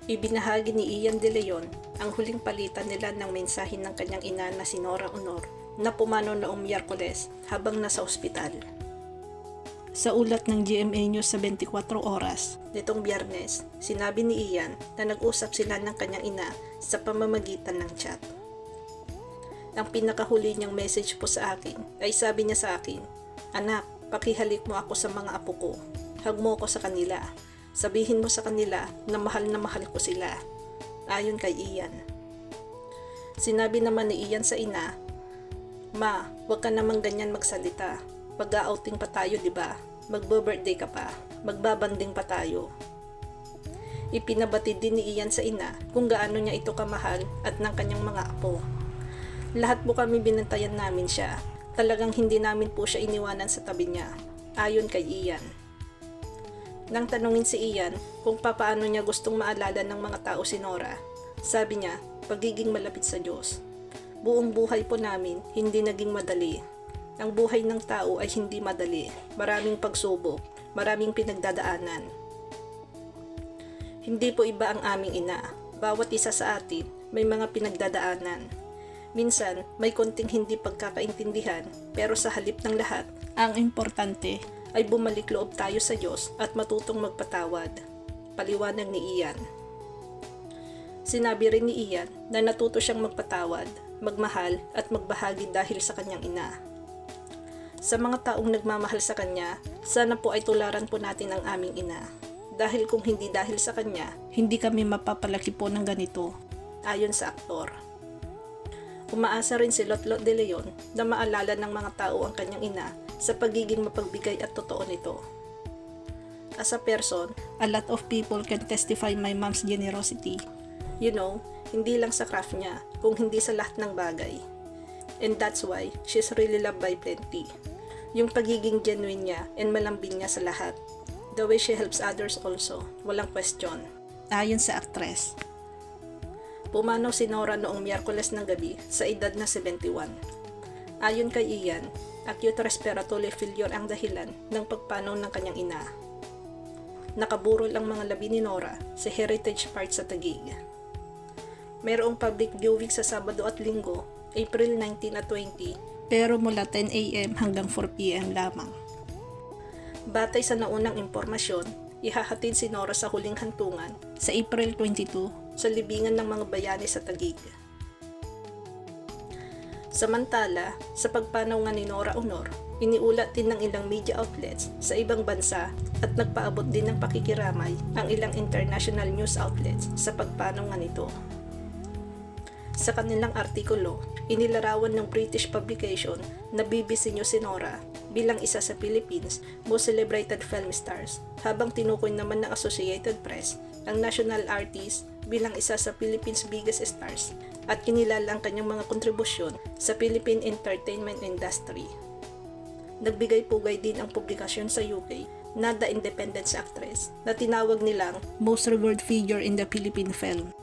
Ibinahagi ni Ian De Leon ang huling palitan nila ng mensahe ng kanyang ina na si Nora Aunor na pumanaw noong Miyerkules habang nasa ospital. Sa ulat ng GMA News sa 24 oras, nitong Biyernes, sinabi ni Ian na nag-usap sila ng kanyang ina sa pamamagitan ng chat. Ang pinakahuli niyang message po sa akin ay sabi niya sa akin, "Anak, pakihalik mo ako sa mga apo ko. Hug mo ako sa kanila. Sabihin mo sa kanila na mahal ko sila." Ayon kay Ian. Sinabi naman ni Ian sa ina, "Ma, wag ka namang ganyan magsalita. Pag-outing pa tayo, di ba? Magbo-birthday ka pa. Magbabanding pa tayo." Ipinabatid din ni Ian sa ina kung gaano niya ito kamahal at ng kanyang mga apo. "Lahat po kami binantayan namin siya. Talagang hindi namin po siya iniwanan sa tabi niya." Ayon kay Ian. Nang tanungin si Ian kung papaano niya gustong maalala ng mga tao si Nora, sabi niya, "Pagiging malapit sa Diyos. Buong buhay po namin hindi naging madali. Ang buhay ng tao ay hindi madali. Maraming pagsubok, maraming pinagdadaanan. Hindi po iba ang aming ina. Bawat isa sa atin may mga pinagdadaanan. Minsan, may konting hindi pagkakaintindihan, pero sa halip ng lahat, ang importante ay bumalik loob tayo sa Diyos at matutong magpatawad." Paliwanag ni Ian. Sinabi rin ni Ian na natuto siyang magpatawad, magmahal at magbahagi dahil sa kanyang ina. Sa mga taong nagmamahal sa kanya, sana po ay tularan po natin ang aming ina. Dahil kung hindi dahil sa kanya, hindi kami mapapalaki po ng ganito. Ayon sa aktor. Umaasa rin si Lotlot De Leon na maalala ng mga tao ang kanyang ina sa pagiging mapagbigay at totoo nito. As a person, a lot of people can testify my mom's generosity. You know, hindi lang sa craft niya, kung hindi sa lahat ng bagay. And that's why she's really loved by plenty. Yung pagiging genuine niya and malambing niya sa lahat. The way she helps others also, walang question. Ayon sa aktres. Pumanaw si Nora noong Miyerkules ng gabi sa edad na 71. Ayon kay Ian, acute respiratory failure ang dahilan ng pagpanaw ng kanyang ina. Nakaburol ang mga labi ni Nora sa Heritage Park sa Taguig. Mayroong public viewing sa Sabado at Linggo, April 19 at 20, pero mula 10 a.m. hanggang 4 p.m. lamang. Batay sa naunang impormasyon, ihahatid si Nora sa huling hantungan sa April 22 sa libingan ng mga bayani sa Taguig. Samantala, sa pagpanaw nga ni Nora Aunor, iniulat din ng ilang media outlets sa ibang bansa at nagpaabot din ng pakikiramay ang ilang international news outlets sa pagpanaw nga nito. Sa kanilang artikulo, inilarawan ng British publication na BBC News si Nora bilang isa sa Philippines' most celebrated film stars, habang tinukoy naman ng Associated Press ang national artist bilang isa sa Philippines' biggest stars at kinilala ang kanyang mga kontribusyon sa Philippine entertainment industry. Nagbigay pugay din ang publikasyon sa UK na The Independent Actress na tinawag nilang most revered figure in the Philippine film.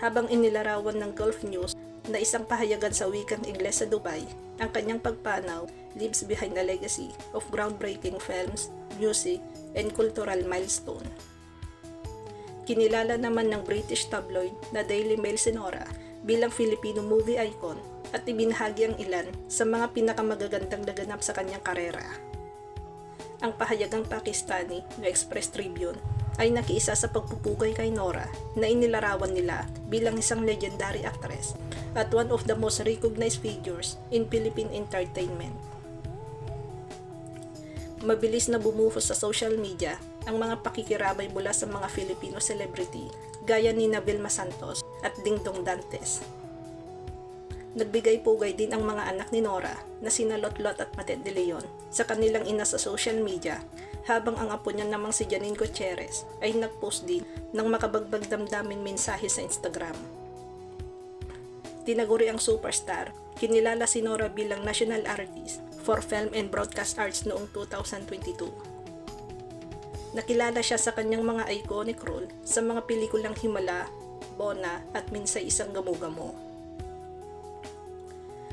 Habang inilarawan ng Gulf News na isang pahayagan sa wikang Ingles sa Dubai, ang kanyang pagpanaw leaves behind a legacy of groundbreaking films, music, and cultural milestone. Kinilala naman ng British tabloid na Daily Mail si Nora bilang Filipino movie icon at ibinahagi ang ilan sa mga pinakamagagandang naganap sa kanyang karera. Ang pahayagang Pakistani na Express Tribune ay nakiisa sa pagpupugay kay Nora na inilarawan nila bilang isang legendary actress at one of the most recognized figures in Philippine entertainment. Mabilis na bumuhos sa social media ang mga pakikiramay mula sa mga Filipino celebrity gaya ni Vilma Santos at Dingdong Dantes. Nagbigay pugay din ang mga anak ni Nora na sina Lotlot at Matet De Leon sa kanilang ina sa social media, habang ang apo niya namang si Janine Gutierrez ay nagpost din ng makabagbag damdaming mensahe sa Instagram. Tinaguri ang superstar, kinilala si Nora bilang National Artist for Film and Broadcast Arts noong 2022. Nakilala siya sa kanyang mga iconic role sa mga pelikulang Himala, Bona at Minsay Isang Gamo-Gamo.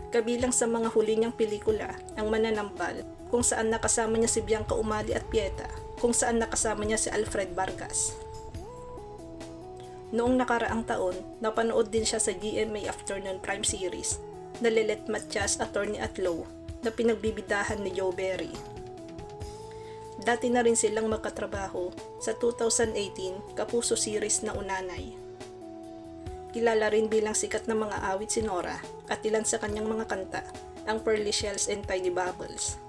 Kabilang sa mga huli niyang pelikula ang Mananambal, kung saan nakasama niya si Bianca Umali at Pieta, kung saan nakasama niya si Alfred Vargas. Noong nakaraang taon, napanood din siya sa GMA Afternoon Prime Series na Lilet Matias Attorney at Law na pinagbibidahan ni Joe Berry. Dati na rin silang magkatrabaho sa 2018 Kapuso series na Unanay. Kilala rin bilang sikat na mga awit si Nora at ilan sa kanyang mga kanta, ang Pearly Shells and Tiny Bubbles.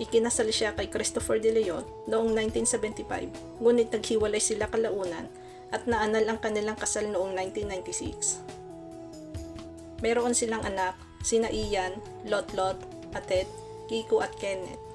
Ikinasal siya kay Christopher De Leon noong 1975, ngunit naghiwalay sila kalaunan at naanal ang kanilang kasal noong 1996. Meron silang anak, sina Ian, Lotlot, Atet, Kiko at Kenneth.